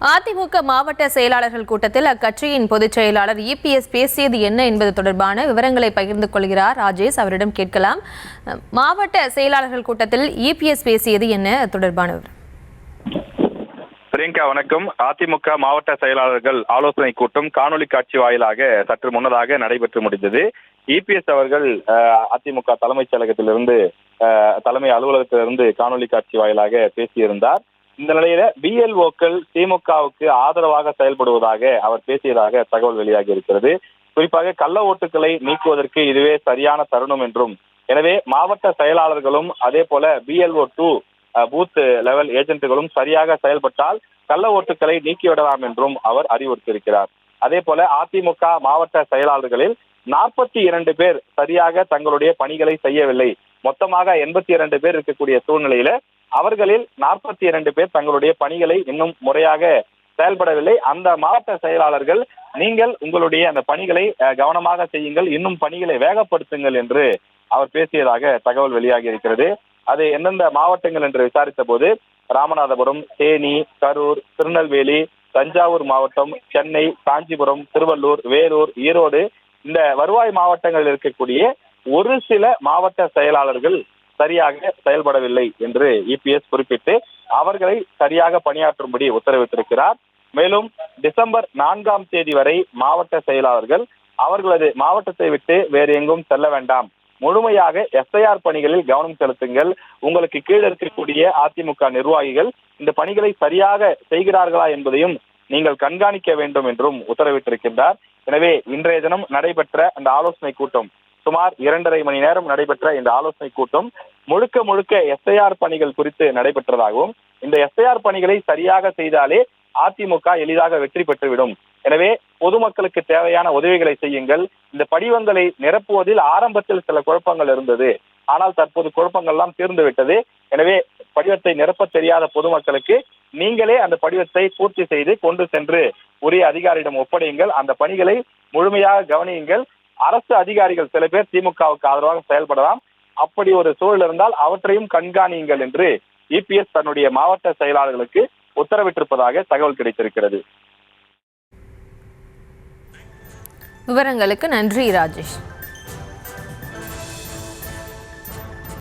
அதிமுக மாவட்ட செயலாளர்கள் கூட்டத்தில் அக்கட்சியின் பொதுச் செயலாளர் இபிஎஸ் பேசியது என்ன என்பது தொடர்பான விவரங்களை பகிர்ந்து கொள்கிறார் ராஜேஷ். அவரிடம் கேட்கலாம். மாவட்ட செயலாளர்கள் கூட்டத்தில் இபிஎஸ் பேசியது என்ன தொடர்பான விவரம்? பிரியங்கா வணக்கம். அதிமுக மாவட்ட செயலாளர்கள் ஆலோசனை கூட்டம் காணொலி காட்சி வாயிலாக சற்று முன்னதாக நடைபெற்று முடிந்தது. இபிஎஸ் அவர்கள் அதிமுக தலைமைச் செயலகத்திலிருந்து தலைமை அலுவலகத்திலிருந்து காணொலி காட்சி வாயிலாக பேசியிருந்தார். இந்த நிலையில பிஎல்ஓக்கள் திமுகவுக்கு ஆதரவாக செயல்படுவதாக அவர் பேசியதாக தகவல் வெளியாகி இருக்கிறது. குறிப்பாக கள்ள ஓட்டுகளை நீக்குவதற்கு இதுவே சரியான தருணம் என்றும், எனவே மாவட்ட செயலாளர்களும் அதே போல பிஎல்ஓ 2 பூத் லெவல் ஏஜென்ட்டுகளும் சரியாக செயல்பட்டால் கள்ள ஓட்டுகளை நீக்கிவிடலாம் என்றும் அவர் அறிவுறுத்தியிருக்கிறார். அதே போல அதிமுக மாவட்ட செயலாளர்களில் 42 பேர் சரியாக தங்களுடைய பணிகளை செய்யவில்லை. மொத்தமாக 82 பேர் இருக்கக்கூடிய சூழ்நிலையில அவர்களில் 42 பேர் தங்களுடைய பணிகளை இன்னும் முறையாக செயல்படவில்லை. அந்த மாவட்ட செயலாளர்கள், நீங்கள் உங்களுடைய அந்த பணிகளை கவனமாக செய்யுங்கள், இன்னும் பணிகளை வேகப்படுத்துங்கள் என்று அவர் பேசியதாக தகவல் வெளியாகி இருக்கிறது. அது எந்தெந்த மாவட்டங்கள் என்று விசாரித்த போது ராமநாதபுரம், தேனி, கரூர், திருநெல்வேலி, தஞ்சாவூர் மாவட்டம், சென்னை, காஞ்சிபுரம், திருவள்ளூர், வேலூர், ஈரோடு, இந்த வருவாய் மாவட்டங்களில் இருக்கக்கூடிய ஒரு சில மாவட்ட செயலாளர்கள் சரியாக செயல்படவில்லை என்று இபிஎஸ் குறிப்பிட்டு அவர்களை சரியாக பணியாற்றும்படி உத்தரவிட்டிருக்கிறார். மேலும் டிசம்பர் 4ஆம் தேதி வரை மாவட்ட செயலாளர்கள் அவர்களது மாவட்டத்தை விட்டு வேறு எங்கும் செல்ல வேண்டாம், முழுமையாக எஸ்ஐஆர் பணிகளில் கவனம் செலுத்துங்கள், உங்களுக்கு கீழ் இருக்கக்கூடிய அதிமுக நிர்வாகிகள் இந்த பணிகளை சரியாக செய்கிறார்களா என்பதையும் நீங்கள் கண்காணிக்க வேண்டும் என்றும் உத்தரவிட்டிருக்கின்றார். எனவே இன்றைய தினம் நடைபெற்ற அந்த ஆலோசனை கூட்டம், சுமார் 2.5 மணி நேரம் நடைபெற்ற இந்த ஆலோசனை கூட்டம் முழுக்க எஸ்ஐஆர் பணிகள் குறித்து நடைபெற்றதாகவும், இந்த எஸ்ஐஆர் பணிகளை சரியாக செய்தாலே அதிமுக எளிதாக வெற்றி பெற்றுவிடும், எனவே பொதுமக்களுக்கு தேவையான உதவிகளை செய்யுங்கள், இந்த படிவங்களை நிரப்புவதில் ஆரம்பத்தில் சில குழப்பங்கள் இருந்தது, ஆனால் தற்போது குழப்பங்கள் எல்லாம் தீர்ந்து விட்டது, எனவே படிவத்தை நிரப்ப தெரியாத பொதுமக்களுக்கு நீங்களே அந்த படிவத்தை பூர்த்தி செய்து கொண்டு சென்று உரிய அதிகாரியிடம் ஒப்படையுங்கள், அந்த பணிகளை முழுமையாக கவனியுங்கள், அரசு அதிகாரிகள் சில பேர் திமுகவுக்கு ஆதரவாக செயல்படலாம், அப்படி ஒரு சூழல் இருந்தால் அவற்றையும் கண்காணியுங்கள் என்று இபிஎஸ் தன்னுடைய மாவட்ட செயலாளர்களுக்கு உத்தரவிட்டிருப்பதாக தகவல் கிடைத்திருக்கிறது. விவரங்களுக்கு நன்றி ராஜேஷ்.